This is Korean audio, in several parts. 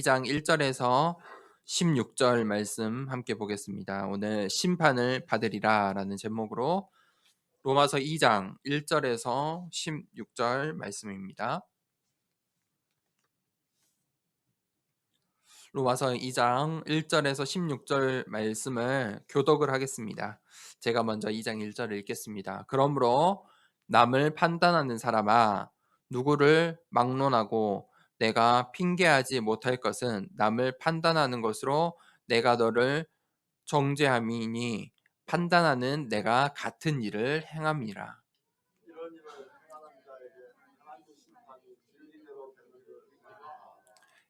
2장 1절에서 16절 말씀 함께 보겠습니다. 오늘 심판을 받으리라 라는 제목으로 로마서 2장 1절에서 16절 말씀입니다. 로마서 2장 1절에서 16절 말씀을 교독을 하겠습니다. 제가 먼저 2장 1절을 읽겠습니다. 그러므로 남을 판단하는 사람아, 누구를 막론하고 내가 핑계하지 못할 것은 남을 판단하는 것으로 내가 너를 정죄함이니 판단하는 내가 같은 일을 행함이라.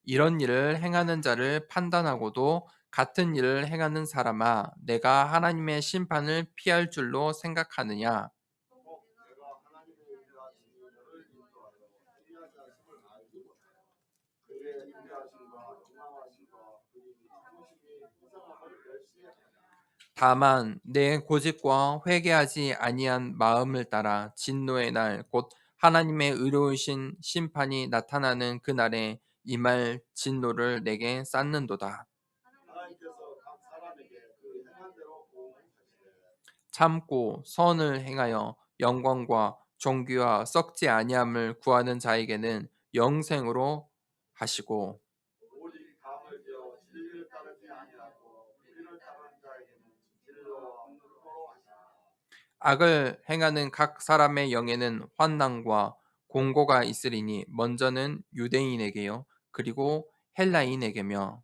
이런 일을 행하는 자를 판단하고도 같은 일을 행하는 사람아, 내가 하나님의 심판을 피할 줄로 생각하느냐? 다만 내 고집과 회개하지 아니한 마음을 따라 진노의 날 곧 하나님의 의로우신 심판이 나타나는 그날에 임할 진노를 내게 쌓는도다. 참고 선을 행하여 영광과 존귀와 썩지 아니함을 구하는 자에게는 영생으로 하시고, 악을 행하는 각 사람의 영에는 환난과 공고가 있으리니 먼저는 유대인에게요 그리고 헬라인에게며,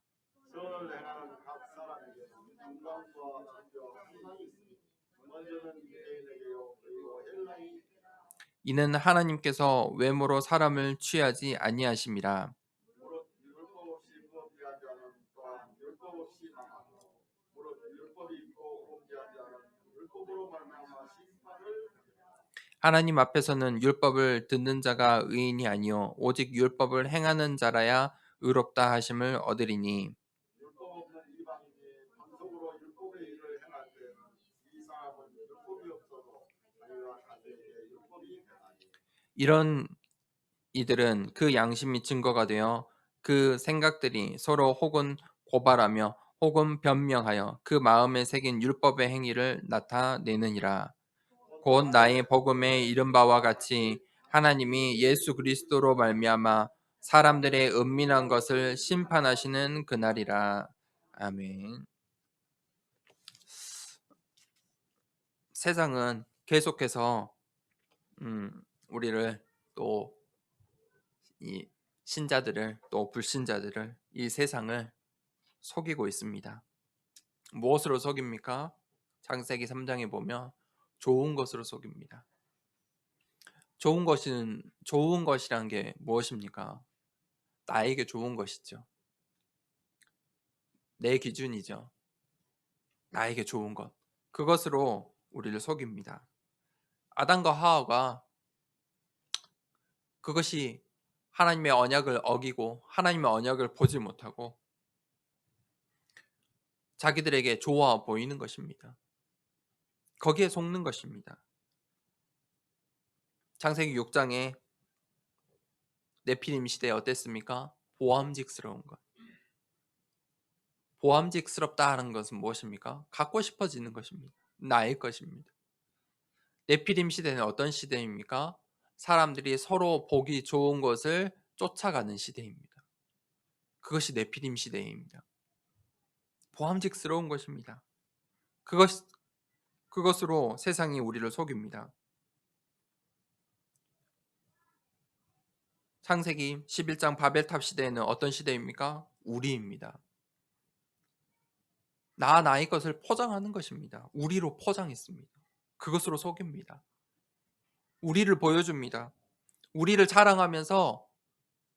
이는 하나님께서 외모로 사람을 취하지 아니하심이라. 하나님 앞에서는 율법을 듣는 자가 의인이 아니요 오직 율법을 행하는 자라야 의롭다 하심을 얻으리니, 이런 이들은 그 양심이 증거가 되어 그 생각들이 서로 혹은 고발하며 혹은 변명하여 그 마음에 새긴 율법의 행위를 나타내느니라. 곧 나의 복음에 이른 바와 같이 하나님이 예수 그리스도로 말미암아 사람들의 은밀한 것을 심판하시는 그날이라. 아멘. 세상은 계속해서 우리를 또 이 신자들을 또 불신자들을 이 세상을 속이고 있습니다. 무엇으로 속입니까? 창세기 3장에 보면 좋은 것으로 속입니다. 좋은 것이란 게 무엇입니까? 나에게 좋은 것이죠. 내 기준이죠. 나에게 좋은 것. 그것으로 우리를 속입니다. 아담과 하와가 그것이 하나님의 언약을 어기고 하나님의 언약을 보지 못하고 자기들에게 좋아 보이는 것입니다. 거기에 속는 것입니다. 창세기 6장에 네피림 시대에 어땠습니까? 보암직스러운 것. 보암직스럽다는 것은 무엇입니까? 갖고 싶어지는 것입니다. 나의 것입니다. 네피림 시대는 어떤 시대입니까? 사람들이 서로 보기 좋은 것을 쫓아가는 시대입니다. 그것이 네피림 시대입니다. 보암직스러운 것입니다. 그것으로 세상이 우리를 속입니다. 창세기 11장 바벨탑 시대에는 어떤 시대입니까? 우리입니다. 나의 것을 포장하는 것입니다. 우리로 포장했습니다. 그것으로 속입니다. 우리를 보여줍니다. 우리를 자랑하면서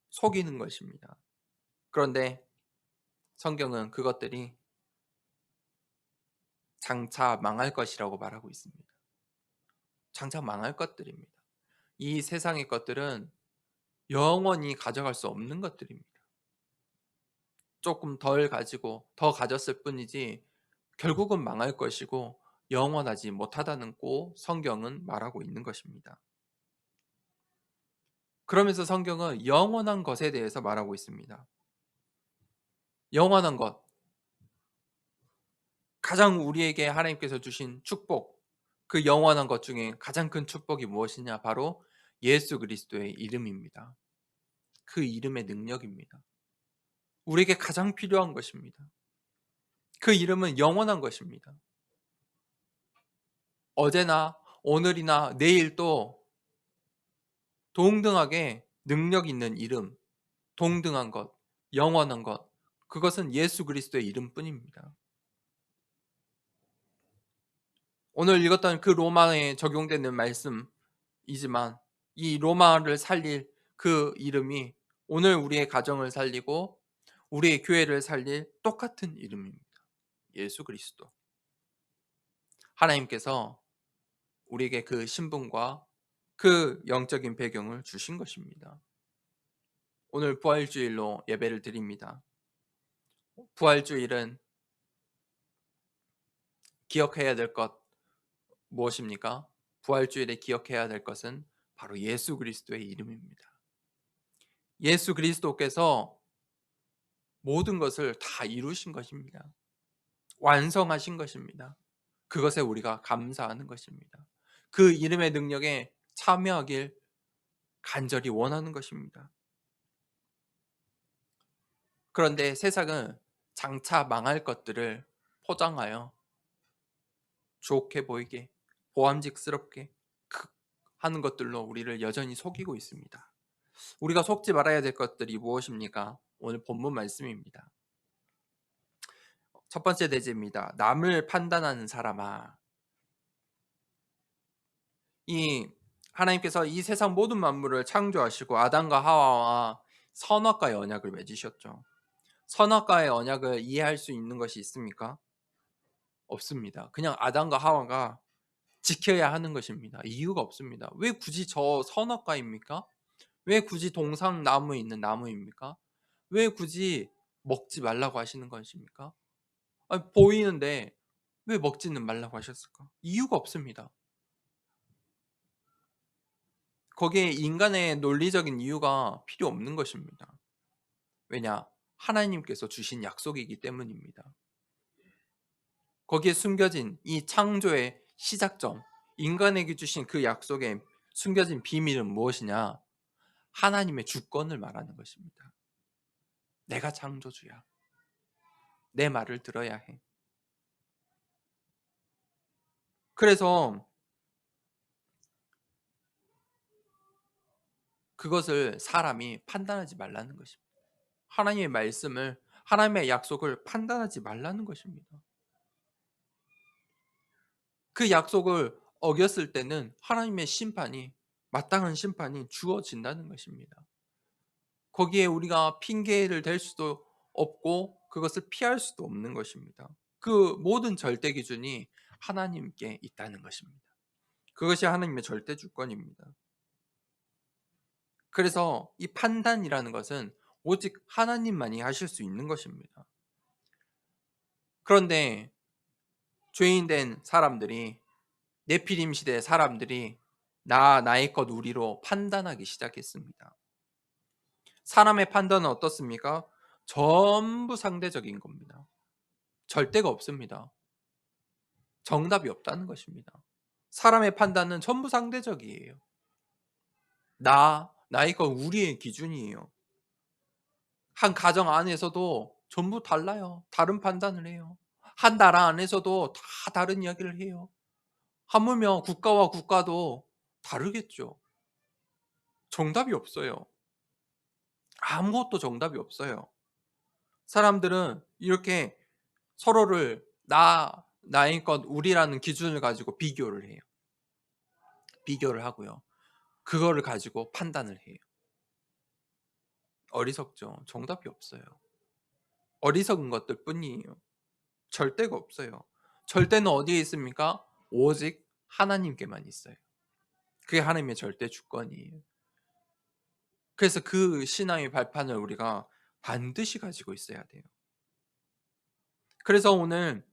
속이는 것입니다. 그런데 성경은 그것들이 장차 망할 것이라고 말하고 있습니다. 장차 망할 것들입니다. 이 세상의 것들은 영원히 가져갈 수 없는 것들입니다. 조금 덜 가지고 더 가졌을 뿐이지 결국은 망할 것이고 영원하지 못하다는 꼭 성경은 말하고 있는 것입니다. 그러면서 성경은 영원한 것에 대해서 말하고 있습니다. 영원한 것, 가장 우리에게 하나님께서 주신 축복, 그 영원한 것 중에 가장 큰 축복이 무엇이냐? 바로 예수 그리스도의 이름입니다. 그 이름의 능력입니다. 우리에게 가장 필요한 것입니다. 그 이름은 영원한 것입니다. 어제나 오늘이나 내일도 동등하게 능력 있는 이름, 동등한 것, 영원한 것, 그것은 예수 그리스도의 이름뿐입니다. 오늘 읽었던 그 로마에 적용되는 말씀이지만 이 로마를 살릴 그 이름이 오늘 우리의 가정을 살리고 우리의 교회를 살릴 똑같은 이름입니다. 예수 그리스도. 하나님께서 우리에게 그 신분과 그 영적인 배경을 주신 것입니다. 오늘 부활주일로 예배를 드립니다. 부활주일은 기억해야 될 것 무엇입니까? 부활주일에 기억해야 될 것은 바로 예수 그리스도의 이름입니다. 예수 그리스도께서 모든 것을 다 이루신 것입니다. 완성하신 것입니다. 그것에 우리가 감사하는 것입니다. 그 이름의 능력에 참여하길 간절히 원하는 것입니다. 그런데 세상은 장차 망할 것들을 포장하여 좋게 보이게, 보암직스럽게 하는 것들로 우리를 여전히 속이고 있습니다. 우리가 속지 말아야 될 것들이 무엇입니까? 오늘 본문 말씀입니다. 첫 번째 대제입니다. 남을 판단하는 사람아. 이 하나님께서 이 세상 모든 만물을 창조하시고 아담과 하와와 선악과의 언약을 맺으셨죠. 선악과의 언약을 이해할 수 있는 것이 있습니까? 없습니다. 그냥 아담과 하와가 지켜야 하는 것입니다. 이유가 없습니다. 왜 굳이 저 선악과입니까? 왜 굳이 동상나무에 있는 나무입니까? 왜 굳이 먹지 말라고 하시는 것입니까? 아니, 보이는데 왜 먹지는 말라고 하셨을까? 이유가 없습니다. 거기에 인간의 논리적인 이유가 필요 없는 것입니다. 왜냐? 하나님께서 주신 약속이기 때문입니다. 거기에 숨겨진 이 창조의 시작점, 인간에게 주신 그 약속에 숨겨진 비밀은 무엇이냐? 하나님의 주권을 말하는 것입니다. 내가 창조주야. 내 말을 들어야 해. 그래서 그것을 사람이 판단하지 말라는 것입니다. 하나님의 말씀을, 하나님의 약속을 판단하지 말라는 것입니다. 그 약속을 어겼을 때는 하나님의 심판이, 마땅한 심판이 주어진다는 것입니다. 거기에 우리가 핑계를 댈 수도 없고 그것을 피할 수도 없는 것입니다. 그 모든 절대 기준이 하나님께 있다는 것입니다. 그것이 하나님의 절대 주권입니다. 그래서 이 판단이라는 것은 오직 하나님만이 하실 수 있는 것입니다. 그런데 죄인된 사람들이, 네피림 시대 사람들이 나의 것 우리로 판단하기 시작했습니다. 사람의 판단은 어떻습니까? 전부 상대적인 겁니다. 절대가 없습니다. 정답이 없다는 것입니다. 사람의 판단은 전부 상대적이에요. 나의 것 우리의 기준이에요. 한 가정 안에서도 전부 달라요. 다른 판단을 해요. 한 나라 안에서도 다 다른 이야기를 해요. 하물며 국가와 국가도 다르겠죠. 정답이 없어요. 아무것도 정답이 없어요. 사람들은 이렇게 서로를 나의 것, 우리라는 기준을 가지고 비교를 해요. 비교를 하고요. 그거를 가지고 판단을 해요. 어리석죠. 정답이 없어요. 어리석은 것들 뿐이에요. 절대가 없어요. 절대는 어디에 있습니까? 오직 하나님께만 있어요. 그게 하나님의 절대 주권이에요. 그래서 그 신앙의 발판을 우리가 반드시 가지고 있어야 돼요. 그래서 오늘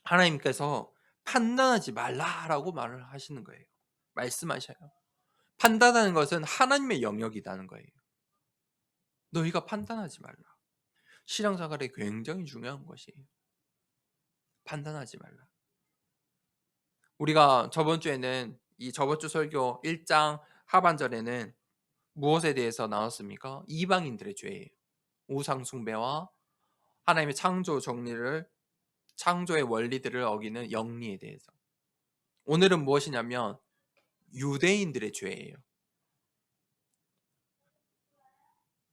하나님께서 판단하지 말라라고 말을 하시는 거예요. 말씀하셔요. 판단하는 것은 하나님의 영역이라는 거예요. 너희가 판단하지 말라. 신앙생활에 굉장히 중요한 것이에요. 판단하지 말라. 우리가 저번 주에는 이 저번 주 설교 1장 하반절에는 무엇에 대해서 나눴습니까? 이방인들의 죄예요. 우상 숭배와 하나님의 창조 정리를 창조의 원리들을 어기는 영리에 대해서. 오늘은 무엇이냐면 유대인들의 죄예요.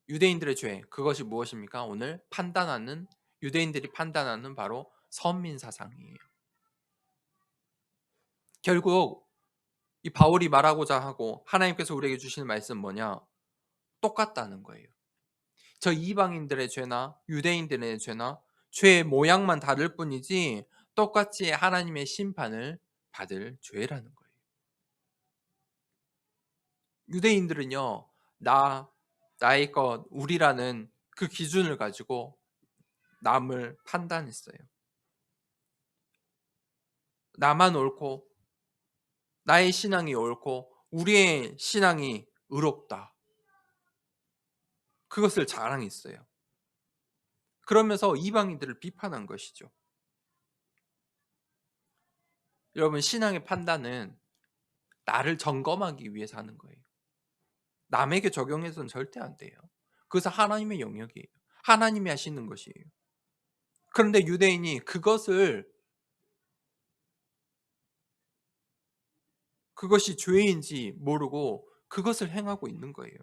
유대인들의 죄. 그것이 무엇입니까? 오늘 판단하는 유대인들이 판단하는 바로 선민 사상이에요. 결국 이 바울이 말하고자 하고 하나님께서 우리에게 주시는 말씀은 뭐냐? 똑같다는 거예요. 저 이방인들의 죄나 유대인들의 죄나 죄의 모양만 다를 뿐이지 똑같이 하나님의 심판을 받을 죄라는 거예요. 유대인들은요, 나의 것, 우리라는 그 기준을 가지고 남을 판단했어요. 나만 옳고, 나의 신앙이 옳고, 우리의 신앙이 의롭다. 그것을 자랑했어요. 그러면서 이방인들을 비판한 것이죠. 여러분, 신앙의 판단은 나를 점검하기 위해서 하는 거예요. 남에게 적용해서는 절대 안 돼요. 그것은 하나님의 영역이에요. 하나님이 하시는 것이에요. 그런데 유대인이 그것이 죄인지 모르고 그것을 행하고 있는 거예요.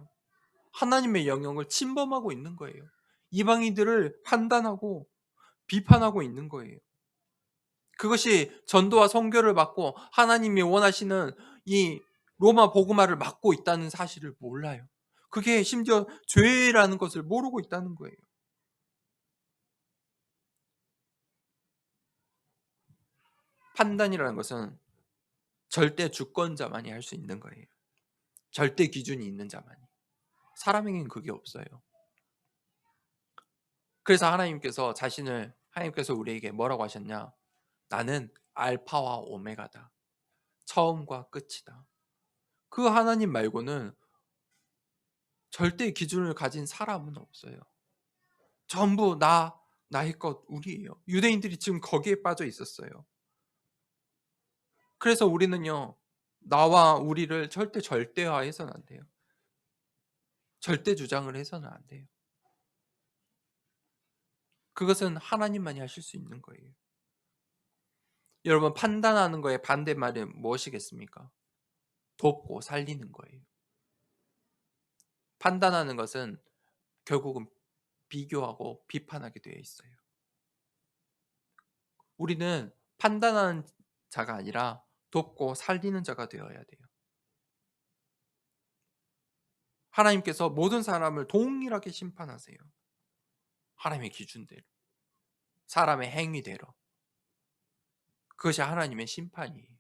하나님의 영역을 침범하고 있는 거예요. 이방인들을 판단하고 비판하고 있는 거예요. 그것이 전도와 선교를 받고 하나님이 원하시는 이 로마 복음화를 막고 있다는 사실을 몰라요. 그게 심지어 죄라는 것을 모르고 있다는 거예요. 판단이라는 것은 절대 주권자만이 할 수 있는 거예요. 절대 기준이 있는 자만이. 사람에게는 그게 없어요. 그래서 하나님께서 우리에게 뭐라고 하셨냐? 나는 알파와 오메가다. 처음과 끝이다. 그 하나님 말고는 절대 기준을 가진 사람은 없어요. 전부 나의 것, 우리예요. 유대인들이 지금 거기에 빠져 있었어요. 그래서 우리는요, 나와 우리를 절대 절대화해서는 안 돼요. 절대 주장을 해서는 안 돼요. 그것은 하나님만이 하실 수 있는 거예요. 여러분, 판단하는 거의 반대말은 무엇이겠습니까? 돕고 살리는 거예요. 판단하는 것은 결국은 비교하고 비판하게 되어 있어요. 우리는 판단하는 자가 아니라 돕고 살리는 자가 되어야 돼요. 하나님께서 모든 사람을 동일하게 심판하세요. 하나님의 기준대로, 사람의 행위대로. 그것이 하나님의 심판이에요.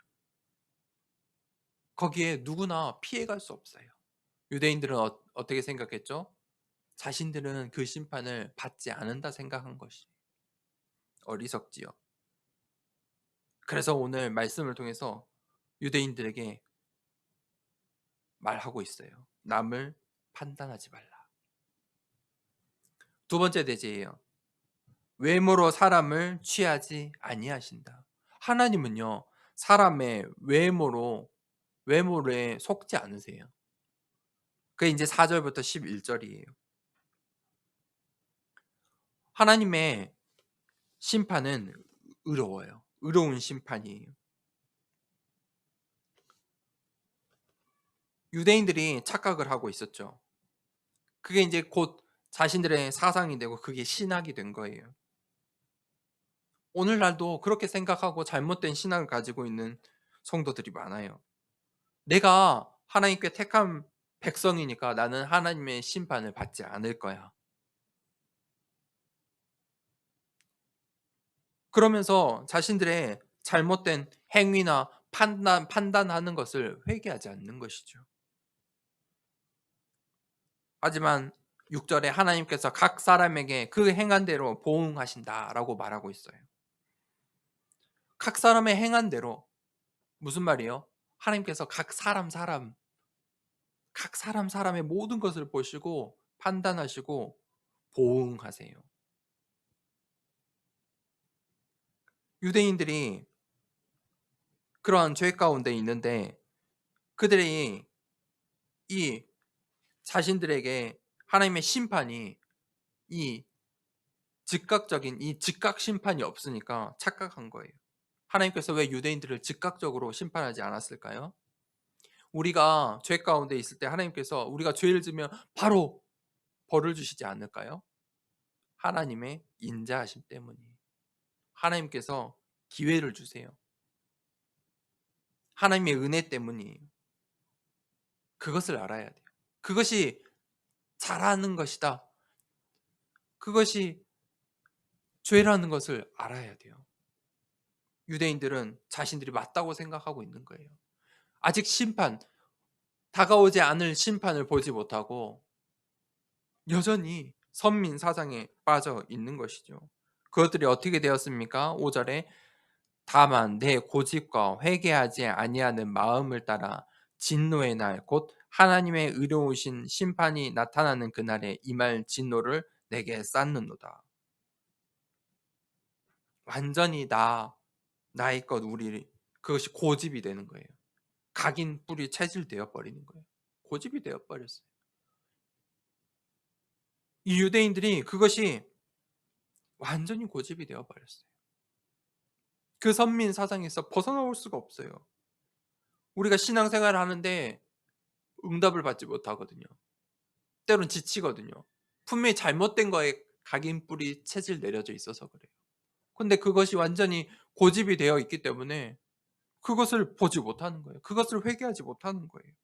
거기에 누구나 피해갈 수 없어요. 유대인들은 어떻게 생각했죠? 자신들은 그 심판을 받지 않는다 생각한 것이 어리석지요. 그래서 오늘 말씀을 통해서 유대인들에게 말하고 있어요. 남을 판단하지 말라. 두 번째 대제예요. 외모로 사람을 취하지 아니하신다. 하나님은요, 사람의 외모에 속지 않으세요. 그게 이제 4절부터 11절이에요. 하나님의 심판은 의로워요. 의로운 심판이에요. 유대인들이 착각을 하고 있었죠. 그게 이제 곧 자신들의 사상이 되고 그게 신학이 된 거예요. 오늘날도 그렇게 생각하고 잘못된 신앙을 가지고 있는 성도들이 많아요. 내가 하나님께 택한 백성이니까 나는 하나님의 심판을 받지 않을 거야. 그러면서 자신들의 잘못된 행위나 판단하는 것을 회개하지 않는 것이죠. 하지만 6절에 하나님께서 각 사람에게 그 행한 대로 보응하신다라고 말하고 있어요. 각 사람의 행한 대로 무슨 말이에요? 하나님께서 각 사람의 모든 것을 보시고 판단하시고 보응하세요. 유대인들이 그러한 죄 가운데 있는데 그들이 이 자신들에게 하나님의 심판이 이 즉각적인 이 즉각 심판이 없으니까 착각한 거예요. 하나님께서 왜 유대인들을 즉각적으로 심판하지 않았을까요? 우리가 죄 가운데 있을 때 하나님께서 우리가 죄를 지으면 바로 벌을 주시지 않을까요? 하나님의 인자하심 때문이에요. 하나님께서 기회를 주세요. 하나님의 은혜 때문이에요. 그것을 알아야 돼요. 그것이 잘하는 것이다. 그것이 죄라는 것을 알아야 돼요. 유대인들은 자신들이 맞다고 생각하고 있는 거예요. 아직 다가오지 않을 심판을 보지 못하고 여전히 선민 사상에 빠져 있는 것이죠. 그것들이 어떻게 되었습니까? 5절에 다만 내 고집과 회개하지 아니하는 마음을 따라 진노의 날 곧 하나님의 의로우신 심판이 나타나는 그날에 임할 진노를 내게 쌓는도다. 완전히 나의 것 우리 그것이 고집이 되는 거예요. 각인 뿌리 체질되어 버리는 거예요. 고집이 되어 버렸어요. 이 유대인들이 그것이 완전히 고집이 되어 버렸어요. 그 선민 사상에서 벗어나올 수가 없어요. 우리가 신앙생활을 하는데 응답을 받지 못하거든요. 때론 지치거든요. 분명히 잘못된 거에 각인 뿌리 체질 내려져 있어서 그래요. 근데 그것이 완전히 고집이 되어 있기 때문에 그것을 보지 못하는 거예요. 그것을 회개하지 못하는 거예요.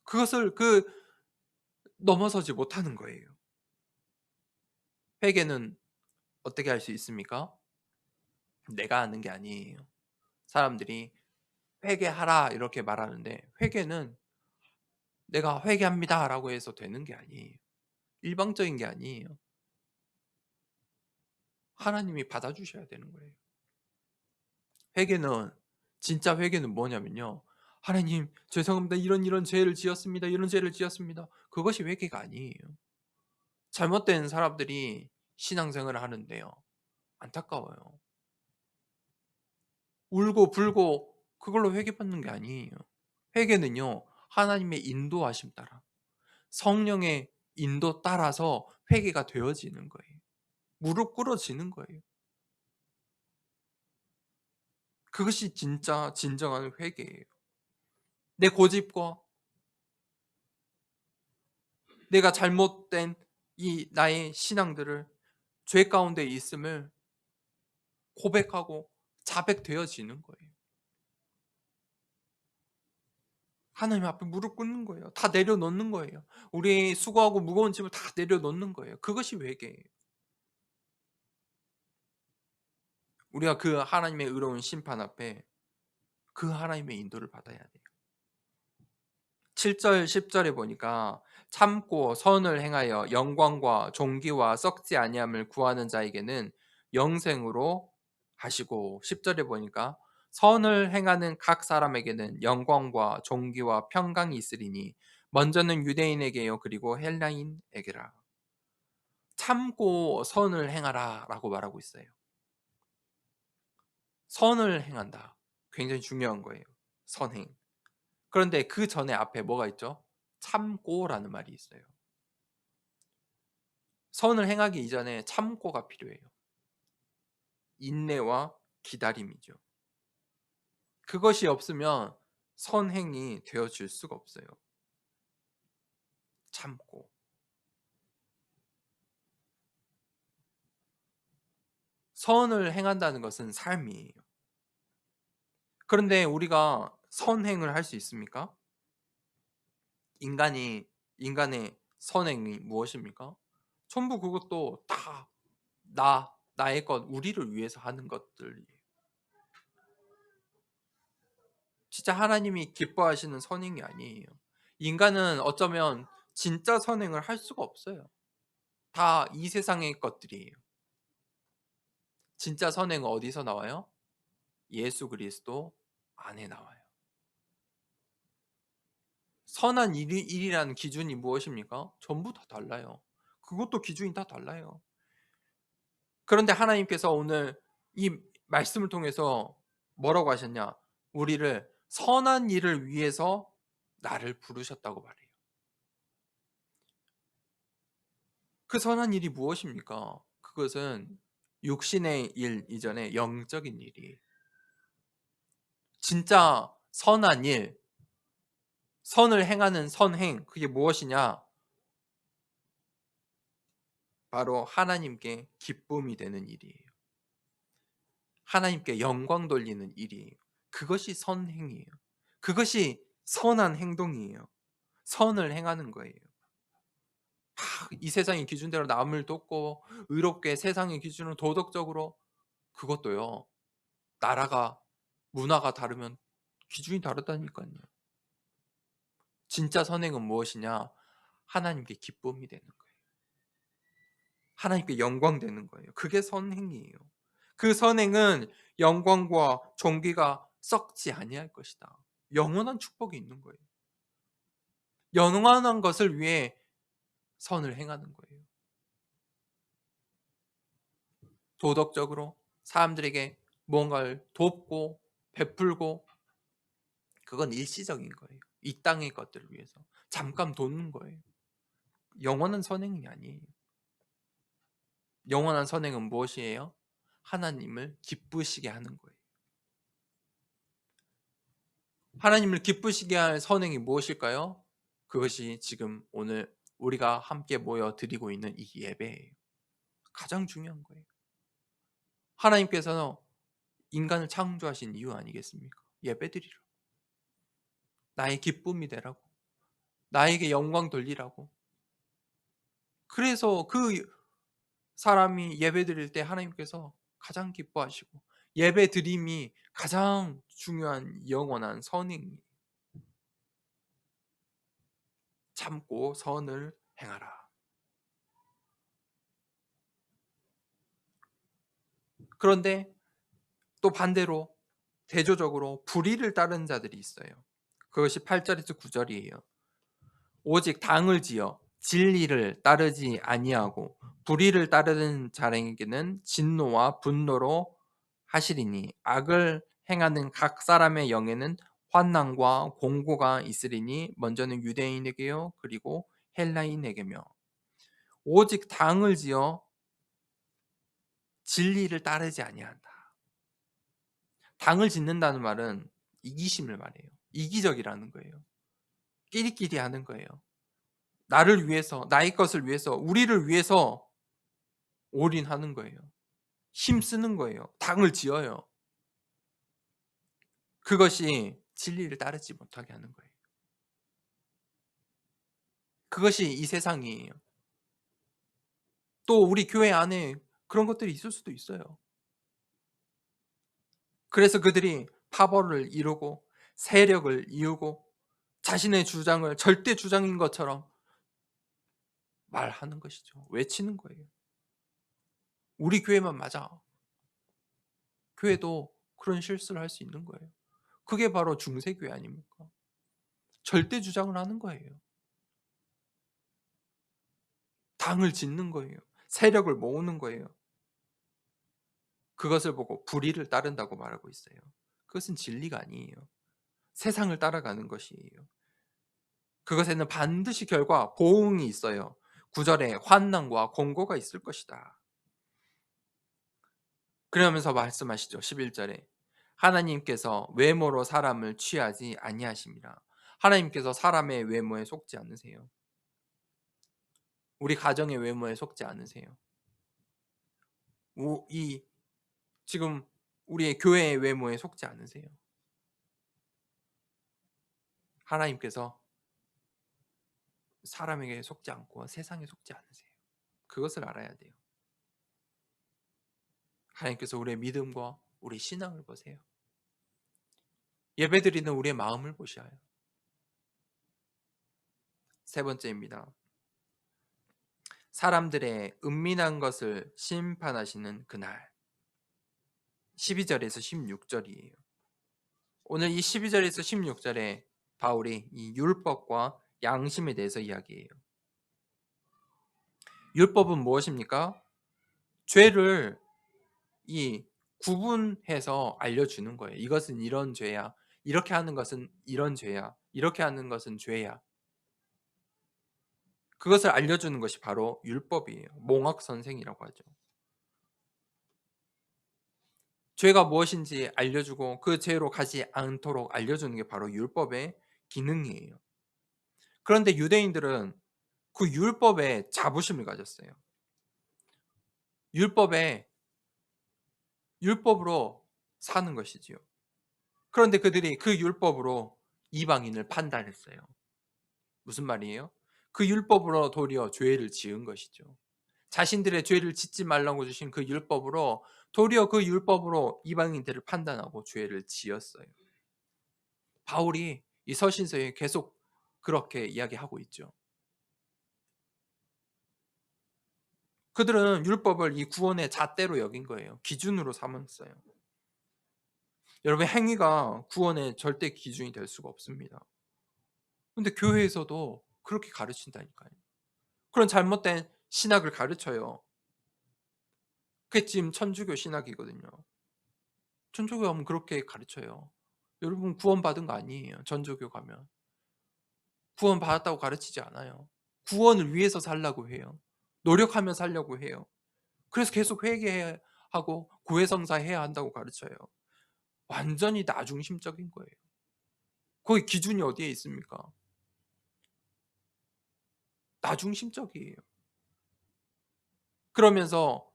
그것을 넘어서지 못하는 거예요. 회개는 어떻게 할 수 있습니까? 내가 하는 게 아니에요. 사람들이 회개하라 이렇게 말하는데 회개는 내가 회개합니다라고 해서 되는 게 아니에요. 일방적인 게 아니에요. 하나님이 받아주셔야 되는 거예요. 회개는 진짜 회개는 뭐냐면요. 하나님 죄송합니다. 이런 죄를 지었습니다. 이런 죄를 지었습니다. 그것이 회개가 아니에요. 잘못된 사람들이 신앙생활을 하는데요. 안타까워요. 울고 불고 그걸로 회개받는 게 아니에요. 회개는요. 하나님의 인도하심 따라 성령의 인도 따라서 회개가 되어지는 거예요. 무릎 꿇어지는 거예요. 그것이 진짜 진정한 회개예요. 내 고집과 내가 잘못된 이 나의 신앙들을 죄 가운데 있음을 고백하고 자백되어지는 거예요. 하나님 앞에 무릎 꿇는 거예요. 다 내려놓는 거예요. 우리 수고하고 무거운 짐을 다 내려놓는 거예요. 그것이 회개예요. 우리가 그 하나님의 의로운 심판 앞에 그 하나님의 인도를 받아야 돼요. 7절 10절에 보니까 참고 선을 행하여 영광과 존귀와 썩지 아니함을 구하는 자에게는 영생으로 하시고 10절에 보니까 선을 행하는 각 사람에게는 영광과 존귀와 평강이 있으리니 먼저는 유대인에게요 그리고 헬라인에게라. 참고 선을 행하라라고 말하고 있어요. 선을 행한다. 굉장히 중요한 거예요. 선행. 그런데 그 전에 앞에 뭐가 있죠? 참고라는 말이 있어요. 선을 행하기 이전에 참고가 필요해요. 인내와 기다림이죠. 그것이 없으면 선행이 되어질 수가 없어요. 참고. 선을 행한다는 것은 삶이에요. 그런데 우리가 선행을 할 수 있습니까? 인간의 선행이 무엇입니까? 전부 그것도 다 나의 것, 우리를 위해서 하는 것들이에요. 진짜 하나님이 기뻐하시는 선행이 아니에요. 인간은 어쩌면 진짜 선행을 할 수가 없어요. 다 이 세상의 것들이에요. 진짜 선행은 어디서 나와요? 예수 그리스도 안에 나와요. 선한 일이라는 기준이 무엇입니까? 전부 다 달라요. 그것도 기준이 다 달라요. 그런데 하나님께서 오늘 이 말씀을 통해서 뭐라고 하셨냐? 우리를 선한 일을 위해서 나를 부르셨다고 말해요. 그 선한 일이 무엇입니까? 그것은 육신의 일 이전에 영적인 일이에요. 진짜 선한 일, 선을 행하는 선행, 그게 무엇이냐? 바로 하나님께 기쁨이 되는 일이에요. 하나님께 영광 돌리는 일이에요. 그것이 선행이에요. 그것이 선한 행동이에요. 선을 행하는 거예요. 이 세상의 기준대로 남을 돕고 의롭게 세상의 기준으로 도덕적으로, 그것도요. 나라가 문화가 다르면 기준이 다르다니까요. 진짜 선행은 무엇이냐? 하나님께 기쁨이 되는 거예요. 하나님께 영광 되는 거예요. 그게 선행이에요. 그 선행은 영광과 존귀가 썩지 아니할 것이다. 영원한 축복이 있는 거예요. 영원한 것을 위해 선을 행하는 거예요. 도덕적으로 사람들에게 무언가를 돕고 베풀고, 그건 일시적인 거예요. 이 땅의 것들을 위해서 잠깐 돕는 거예요. 영원한 선행이 아니에요. 영원한 선행은 무엇이에요? 하나님을 기쁘시게 하는 거예요. 하나님을 기쁘시게 할 선행이 무엇일까요? 그것이 지금 오늘 우리가 함께 모여 드리고 있는 이 예배예요. 가장 중요한 거예요. 하나님께서는 인간을 창조하신 이유 아니겠습니까? 예배드리라고. 나의 기쁨이 되라고. 나에게 영광 돌리라고. 그래서 그 사람이 예배드릴 때 하나님께서 가장 기뻐하시고, 예배드림이 가장 중요한 영원한 선행이에요. 참고 선을 행하라. 그런데 또 반대로 대조적으로 불의를 따르는 자들이 있어요. 그것이 8절에서 9절이에요. 오직 당을 지어 진리를 따르지 아니하고 불의를 따르는 자에게는 진노와 분노로 하시리니 악을 행하는 각 사람의 영에는 환난과 공고가 있으리니 먼저는 유대인에게요 그리고 헬라인에게며. 오직 당을 지어 진리를 따르지 아니한다. 당을 짓는다는 말은 이기심을 말해요. 이기적이라는 거예요. 끼리끼리 하는 거예요. 나를 위해서, 나의 것을 위해서, 우리를 위해서 올인하는 거예요. 힘쓰는 거예요. 당을 지어요. 그것이 진리를 따르지 못하게 하는 거예요. 그것이 이 세상이에요. 또 우리 교회 안에 그런 것들이 있을 수도 있어요. 그래서 그들이 파벌을 이루고 세력을 이루고 자신의 주장을 절대 주장인 것처럼 말하는 것이죠. 외치는 거예요. 우리 교회만 맞아. 교회도 그런 실수를 할 수 있는 거예요. 그게 바로 중세교회 아닙니까? 절대 주장을 하는 거예요. 당을 짓는 거예요. 세력을 모으는 거예요. 그것을 보고 불의를 따른다고 말하고 있어요. 그것은 진리가 아니에요. 세상을 따라가는 것이에요. 그것에는 반드시 결과 보응이 있어요. 9절에 환난과 공고가 있을 것이다. 그러면서 말씀하시죠. 11절에 하나님께서 외모로 사람을 취하지 아니하심이라. 하나님께서 사람의 외모에 속지 않으세요. 우리 가정의 외모에 속지 않으세요. 이 지금 우리의 교회의 외모에 속지 않으세요. 하나님께서 사람에게 속지 않고 세상에 속지 않으세요. 그것을 알아야 돼요. 하나님께서 우리의 믿음과 우리 신앙을 보세요. 예배드리는 우리의 마음을 보셔요. 세 번째입니다. 사람들의 은밀한 것을 심판하시는 그날. 12절에서 16절이에요. 오늘 이 12절에서 16절에 바울이 이 율법과 양심에 대해서 이야기해요. 율법은 무엇입니까? 죄를 이 구분해서 알려주는 거예요. 이것은 이런 죄야. 이렇게 하는 것은 이런 죄야. 이렇게 하는 것은 죄야. 그것을 알려주는 것이 바로 율법이에요. 몽학선생이라고 하죠. 죄가 무엇인지 알려주고 그 죄로 가지 않도록 알려주는 게 바로 율법의 기능이에요. 그런데 유대인들은 그 율법에 자부심을 가졌어요. 율법에 율법으로 사는 것이지요. 그런데 그들이 그 율법으로 이방인을 판단했어요. 무슨 말이에요? 그 율법으로 도리어 죄를 지은 것이죠. 자신들의 죄를 짓지 말라고 주신 그 율법으로 도리어 그 율법으로 이방인들을 판단하고 죄를 지었어요. 바울이 이 서신서에 계속 그렇게 이야기하고 있죠. 그들은 율법을 이 구원의 잣대로 여긴 거예요. 기준으로 삼았어요. 여러분, 행위가 구원의 절대 기준이 될 수가 없습니다. 근데 교회에서도 그렇게 가르친다니까요. 그런 잘못된 신학을 가르쳐요. 그게 지금 천주교 신학이거든요. 천주교 가면 그렇게 가르쳐요. 여러분, 구원받은 거 아니에요. 전조교 가면. 구원받았다고 가르치지 않아요. 구원을 위해서 살라고 해요. 노력하며 살려고 해요. 그래서 계속 회개해야 하고 고해성사 해야 한다고 가르쳐요. 완전히 나중심적인 거예요. 거기 기준이 어디에 있습니까? 나중심적이에요. 그러면서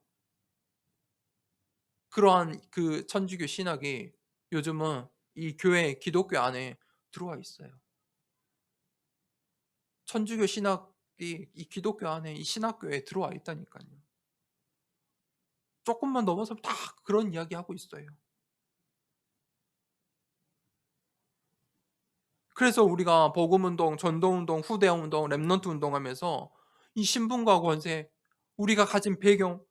그러한 그 천주교 신학이 요즘은 이 교회 기독교 안에 들어와 있어요. 천주교 신학이 이 기독교 안에 이 신학교에 들어와 있다니까요. 조금만 넘어서면 다 그런 이야기 하고 있어요. 그래서 우리가 복음운동, 전도운동, 후대운동, 렘넌트 운동하면서 이 신분과 권세, 우리가 가진 배경,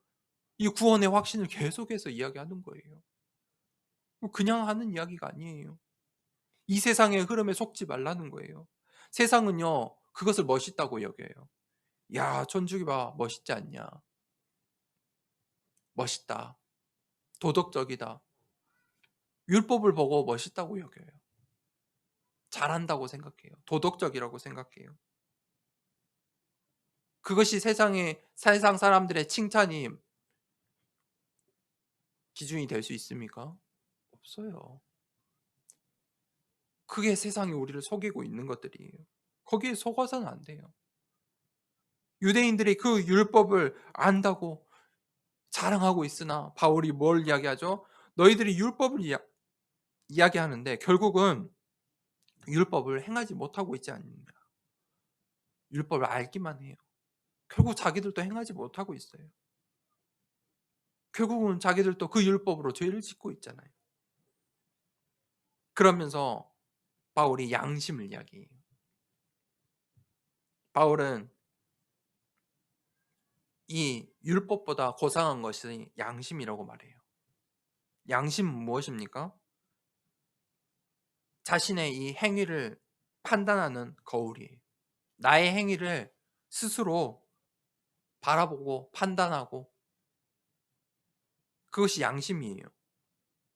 이 구원의 확신을 계속해서 이야기하는 거예요. 그냥 하는 이야기가 아니에요. 이 세상의 흐름에 속지 말라는 거예요. 세상은요, 그것을 멋있다고 여겨요. 야, 천주교 봐, 멋있지 않냐? 멋있다. 도덕적이다. 율법을 보고 멋있다고 여겨요. 잘한다고 생각해요. 도덕적이라고 생각해요. 그것이 세상 사람들의 칭찬이 기준이 될 수 있습니까? 없어요. 그게 세상이 우리를 속이고 있는 것들이에요. 거기에 속아서는 안 돼요. 유대인들이 그 율법을 안다고 자랑하고 있으나 바울이 뭘 이야기하죠? 너희들이 율법을 이야기하는데 결국은 율법을 행하지 못하고 있지 않느냐. 율법을 알기만 해요. 결국 자기들도 행하지 못하고 있어요. 결국은 자기들도 그 율법으로 죄를 짓고 있잖아요. 그러면서 바울이 양심을 이야기해요. 바울은 이 율법보다 고상한 것이 양심이라고 말해요. 양심은 무엇입니까? 자신의 이 행위를 판단하는 거울이에요. 나의 행위를 스스로 바라보고 판단하고 그것이 양심이에요.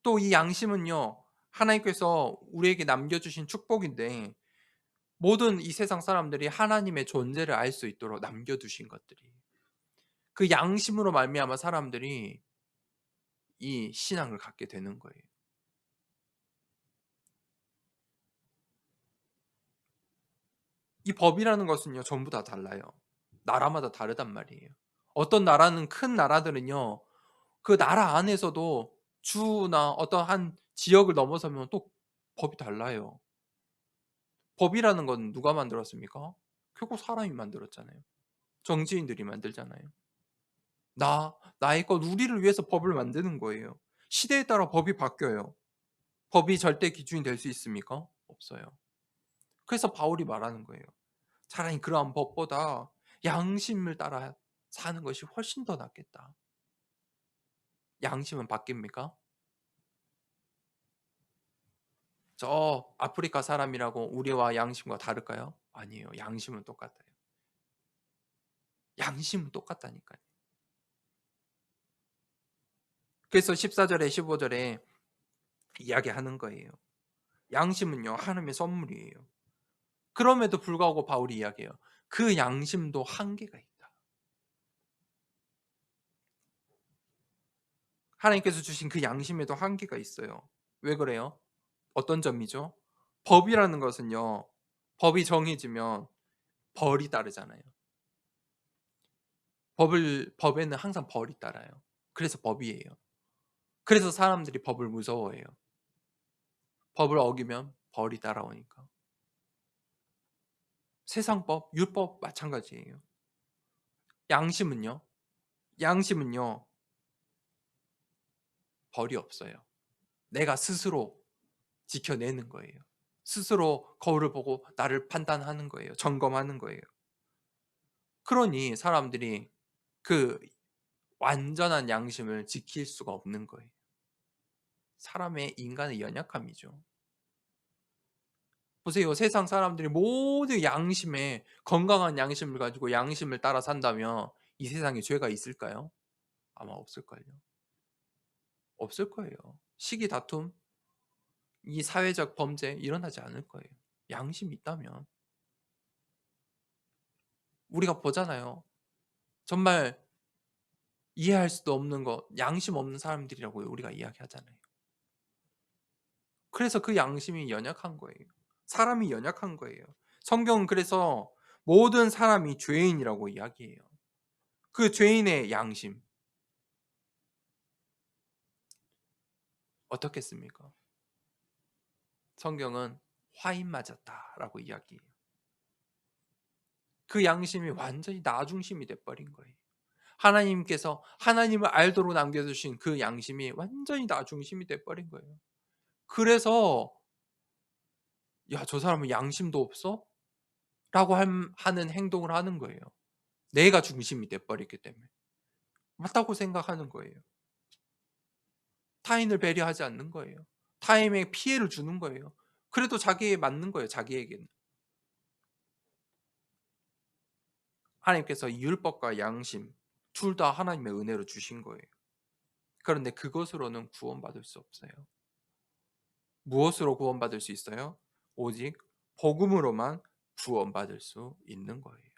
또 이 양심은요, 하나님께서 우리에게 남겨주신 축복인데 모든 이 세상 사람들이 하나님의 존재를 알 수 있도록 남겨두신 것들이 그 양심으로 말미암아 사람들이 이 신앙을 갖게 되는 거예요. 이 법이라는 것은요, 전부 다 달라요. 나라마다 다르단 말이에요. 어떤 나라는 큰 나라들은요, 그 나라 안에서도 주나 어떤 한 지역을 넘어서면 또 법이 달라요. 법이라는 건 누가 만들었습니까? 결국 사람이 만들었잖아요. 정치인들이 만들잖아요. 나의 것, 우리를 위해서 법을 만드는 거예요. 시대에 따라 법이 바뀌어요. 법이 절대 기준이 될 수 있습니까? 없어요. 그래서 바울이 말하는 거예요. 차라리 그러한 법보다 양심을 따라 사는 것이 훨씬 더 낫겠다. 양심은 바뀝니까? 저 아프리카 사람이라고 우리와 양심과 다를까요? 아니에요. 양심은 똑같아요. 양심은 똑같다니까요. 그래서 14절에 15절에 이야기하는 거예요. 양심은요, 하나님의 선물이에요. 그럼에도 불구하고 바울이 이야기해요. 그 양심도 한계가 있다. 하나님께서 주신 그 양심에도 한계가 있어요. 왜 그래요? 어떤 점이죠? 법이라는 것은요, 법이 정해지면 벌이 따르잖아요. 법에는 항상 벌이 따라요. 그래서 법이에요. 그래서 사람들이 법을 무서워해요. 법을 어기면 벌이 따라오니까. 세상법, 율법 마찬가지예요. 양심은요? 양심은요, 벌이 없어요. 내가 스스로 지켜내는 거예요. 스스로 거울을 보고 나를 판단하는 거예요. 점검하는 거예요. 그러니 사람들이 그 완전한 양심을 지킬 수가 없는 거예요. 사람의 인간의 연약함이죠. 보세요. 세상 사람들이 모두 양심에 건강한 양심을 가지고 양심을 따라 산다면 이 세상에 죄가 있을까요? 아마 없을걸요. 없을 거예요. 시기 다툼, 이 사회적 범죄 일어나지 않을 거예요. 양심이 있다면. 우리가 보잖아요. 정말 이해할 수도 없는 거, 양심 없는 사람들이라고 우리가 이야기하잖아요. 그래서 그 양심이 연약한 거예요. 사람이 연약한 거예요. 성경은 그래서 모든 사람이 죄인이라고 이야기해요. 그 죄인의 양심 어떻겠습니까? 성경은 화인 맞았다라고 이야기해요. 그 양심이 완전히 나 중심이 돼버린 거예요. 하나님께서 하나님을 알도록 남겨주신 그 양심이 완전히 나 중심이 돼버린 거예요. 그래서 야, 저 사람은 양심도 없어? 라고 하는 행동을 하는 거예요. 내가 중심이 돼버렸기 때문에. 맞다고 생각하는 거예요. 타인을 배려하지 않는 거예요. 타인에게 피해를 주는 거예요. 그래도 자기에 맞는 거예요. 자기에게는. 하나님께서 율법과 양심 둘 다 하나님의 은혜로 주신 거예요. 그런데 그것으로는 구원받을 수 없어요. 무엇으로 구원받을 수 있어요? 오직 복음으로만 구원받을 수 있는 거예요.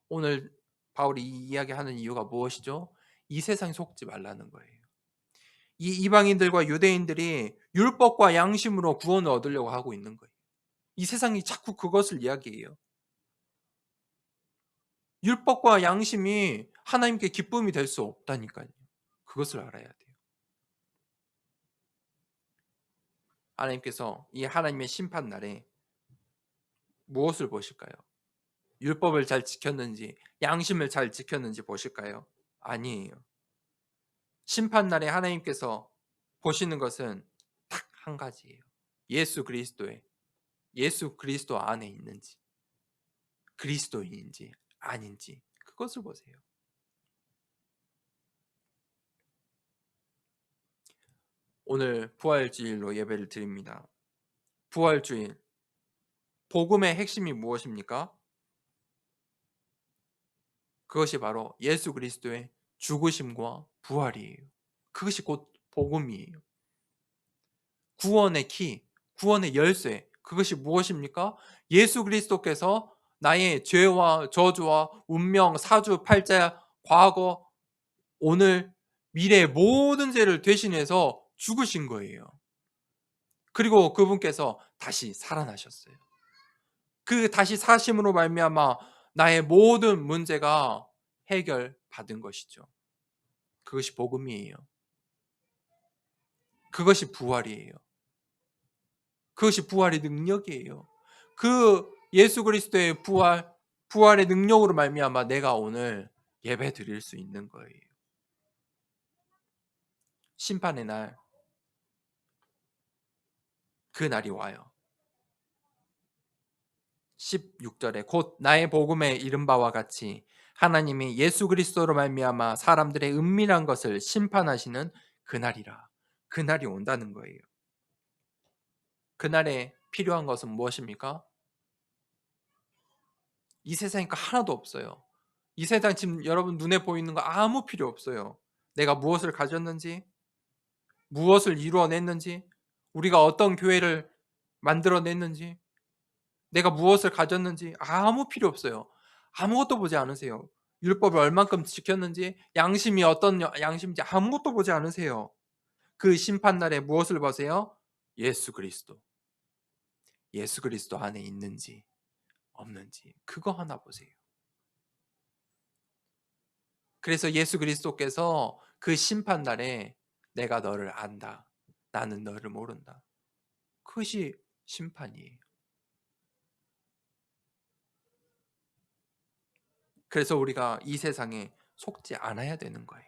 오늘 바울이 이 이야기하는 이유가 무엇이죠? 이 세상에 속지 말라는 거예요. 이 이방인들과 유대인들이 율법과 양심으로 구원을 얻으려고 하고 있는 거예요. 이 세상이 자꾸 그것을 이야기해요. 율법과 양심이 하나님께 기쁨이 될 수 없다니까요. 그것을 알아야 돼요. 하나님께서 이 하나님의 심판 날에 무엇을 보실까요? 율법을 잘 지켰는지, 양심을 잘 지켰는지 보실까요? 아니에요. 심판 날에 하나님께서 보시는 것은 딱 한 가지예요. 예수 그리스도 안에 있는지, 그리스도인인지 아닌지 그것을 보세요. 오늘 부활주일로 예배를 드립니다. 부활주일, 복음의 핵심이 무엇입니까? 그것이 바로 예수 그리스도의 죽으심과 부활이에요. 그것이 곧 복음이에요. 구원의 키, 구원의 열쇠, 그것이 무엇입니까? 예수 그리스도께서 나의 죄와 저주와 운명, 사주, 팔자, 과거, 오늘, 미래의 모든 죄를 대신해서 죽으신 거예요. 그리고 그분께서 다시 살아나셨어요. 그 다시 사심으로 말미암아 나의 모든 문제가 해결받은 것이죠. 그것이 복음이에요. 그것이 부활이에요. 그것이 부활의 능력이에요. 그 예수 그리스도의 부활의 능력으로 말미암아 내가 오늘 예배 드릴 수 있는 거예요. 심판의 날, 그 날이 와요. 16절에 곧 나의 복음에 이른 바와 같이 하나님이 예수 그리스도로 말미암아 사람들의 은밀한 것을 심판하시는 그날이라. 그날이 온다는 거예요. 그날에 필요한 것은 무엇입니까? 이 세상에 하나도 없어요. 이 세상 지금 여러분 눈에 보이는 거 아무 필요 없어요. 내가 무엇을 가졌는지, 무엇을 이루어냈는지, 우리가 어떤 교회를 만들어냈는지, 내가 무엇을 가졌는지 아무 필요 없어요. 아무것도 보지 않으세요. 율법을 얼만큼 지켰는지, 양심이 어떤 양심인지 아무것도 보지 않으세요. 그 심판날에 무엇을 보세요? 예수 그리스도. 예수 그리스도 안에 있는지 없는지 그거 하나 보세요. 그래서 예수 그리스도께서 그 심판날에 내가 너를 안다. 나는 너를 모른다. 그것이 심판이에요. 그래서 우리가 이 세상에 속지 않아야 되는 거예요.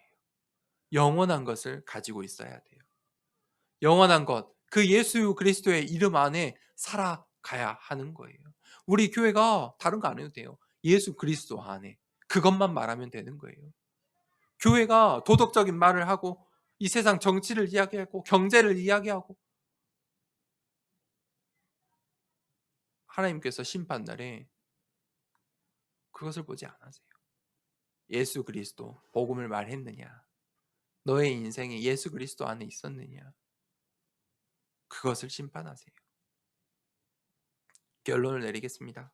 영원한 것을 가지고 있어야 돼요. 영원한 것, 그 예수 그리스도의 이름 안에 살아가야 하는 거예요. 우리 교회가 다른 거 안 해도 돼요. 예수 그리스도 안에 그것만 말하면 되는 거예요. 교회가 도덕적인 말을 하고 이 세상 정치를 이야기하고 경제를 이야기하고 하나님께서 심판날에 그것을 보지 않으세요. 예수 그리스도 복음을 말했느냐? 너의 인생에 예수 그리스도 안에 있었느냐? 그것을 심판하세요. 결론을 내리겠습니다.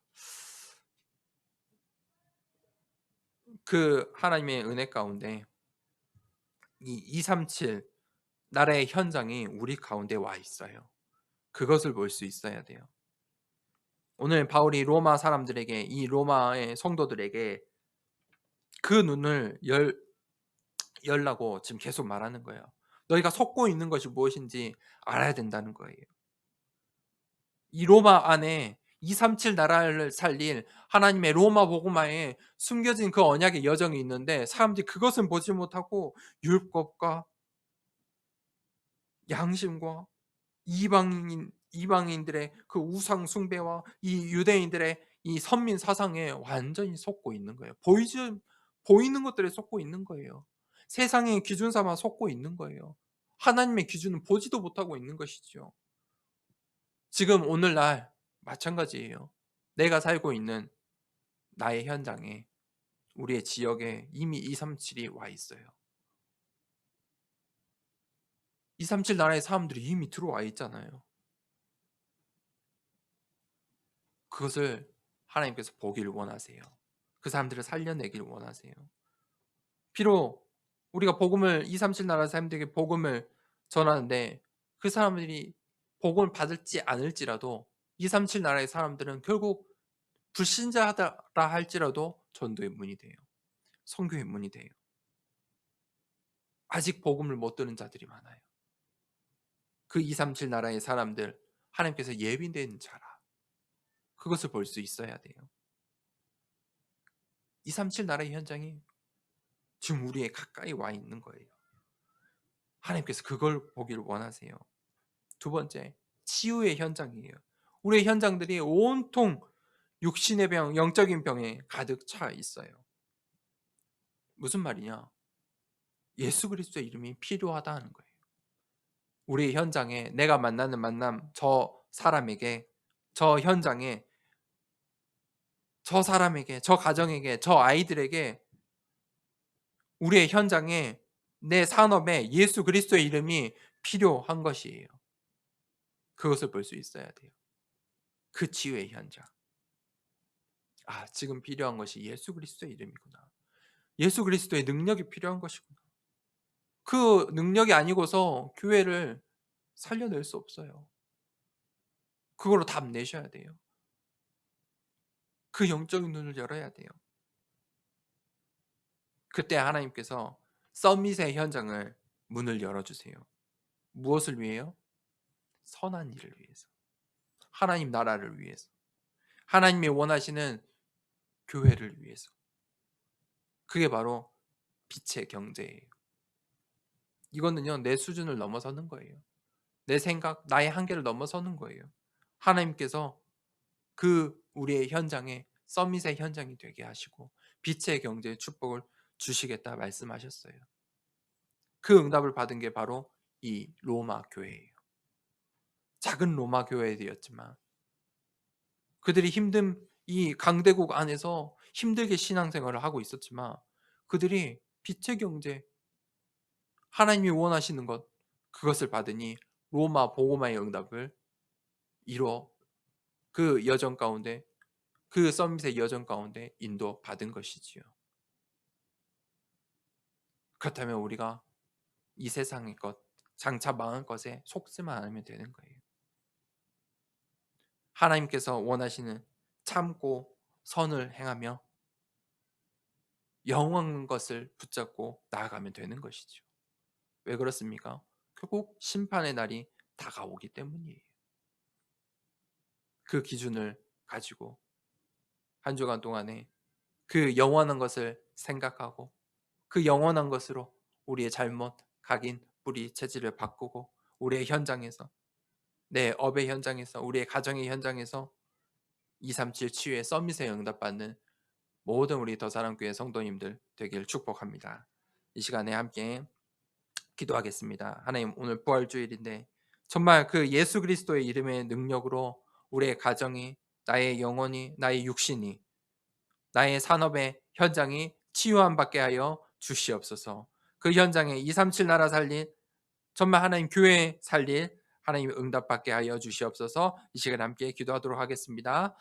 그 하나님의 은혜 가운데 이 237 나라의 현장이 우리 가운데 와 있어요. 그것을 볼 수 있어야 돼요. 오늘 바울이 로마 사람들에게, 이 로마의 성도들에게 그 눈을 열라고 지금 계속 말하는 거예요. 너희가 속고 있는 것이 무엇인지 알아야 된다는 거예요. 이 로마 안에 237 나라를 살릴 하나님의 로마 복음화에 숨겨진 그 언약의 여정이 있는데 사람들이 그것은 보지 못하고 율법과 양심과 이방인들의 그 우상 숭배와 이 유대인들의 이 선민 사상에 완전히 속고 있는 거예요. 보이는 것들에 속고 있는 거예요. 세상의 기준 삼아 속고 있는 거예요. 하나님의 기준은 보지도 못하고 있는 것이죠. 지금 오늘날 마찬가지예요. 내가 살고 있는 나의 현장에, 우리의 지역에 이미 237이 와 있어요. 237 나라의 사람들이 이미 들어와 있잖아요. 그것을 하나님께서 보기를 원하세요. 그 사람들을 살려내기를 원하세요. 비록 우리가 복음을 237 나라 사람들에게 복음을 전하는데 그 사람들이 복음을 받을지 않을지라도 237 나라의 사람들은 결국 불신자하다 할지라도 전도의 문이 돼요. 선교의 문이 돼요. 아직 복음을 못 들은 자들이 많아요. 그 237 나라의 사람들, 하나님께서 예비된 자라. 그것을 볼 수 있어야 돼요. 237 나라의 현장이 지금 우리의 가까이 와 있는 거예요. 하나님께서 그걸 보기를 원하세요. 두 번째, 치유의 현장이에요. 우리의 현장들이 온통 육신의 병, 영적인 병에 가득 차 있어요. 무슨 말이냐? 예수 그리스도의 이름이 필요하다는 거예요. 우리의 현장에 내가 만나는 만남, 저 사람에게, 저 현장에, 저 사람에게, 저 가정에게, 저 아이들에게, 우리의 현장에, 내 산업에 예수 그리스도의 이름이 필요한 것이에요. 그것을 볼 수 있어야 돼요. 그 치유의 현장. 아, 지금 필요한 것이 예수 그리스도의 이름이구나. 예수 그리스도의 능력이 필요한 것이구나. 그 능력이 아니고서 교회를 살려낼 수 없어요. 그걸로 답 내셔야 돼요. 그 영적인 눈을 열어야 돼요. 그때 하나님께서 서밋의 현장을 문을 열어주세요. 무엇을 위해요? 선한 일을 위해서. 하나님 나라를 위해서. 하나님이 원하시는 교회를 위해서. 그게 바로 빛의 경제예요. 이거는요, 내 수준을 넘어서는 거예요. 내 생각, 나의 한계를 넘어서는 거예요. 하나님께서 그 우리의 현장에 서밋의 현장이 되게 하시고 빛의 경제의 축복을 주시겠다 말씀하셨어요. 그 응답을 받은 게 바로 이 로마 교회예요. 작은 로마 교회였지만 그들이 힘든 이 강대국 안에서 힘들게 신앙생활을 하고 있었지만 그들이 빛의 경제, 하나님이 원하시는 것, 그것을 받으니 로마 복음화의 응답을 이뤄 그 여정 가운데 그 서밋의 여정 가운데 인도받은 것이지요. 그렇다면 우리가 이 세상의 것, 장차 망할 것에 속지만 않으면 되는 거예요. 하나님께서 원하시는 참고 선을 행하며 영원한 것을 붙잡고 나아가면 되는 것이죠. 왜 그렇습니까? 결국 심판의 날이 다가오기 때문이에요. 그 기준을 가지고 한 주간 동안에 그 영원한 것을 생각하고 그 영원한 것으로 우리의 잘못, 각인, 뿌리, 체질을 바꾸고 우리의 현장에서 내 업의 현장에서 우리의 가정의 현장에서 237 치유의 서밋에 응답받는 모든 우리 더사랑교회 성도님들 되길 축복합니다. 이 시간에 함께 기도하겠습니다. 하나님, 오늘 부활주일인데 정말 그 예수 그리스도의 이름의 능력으로 우리의 가정이, 나의 영혼이, 나의 육신이, 나의 산업의 현장이 치유함 받게 하여 주시옵소서. 그 현장에 237 나라 살릴, 정말 하나님 교회 살릴 하나님 응답받게 하여 주시옵소서. 이 시간 함께 기도하도록 하겠습니다.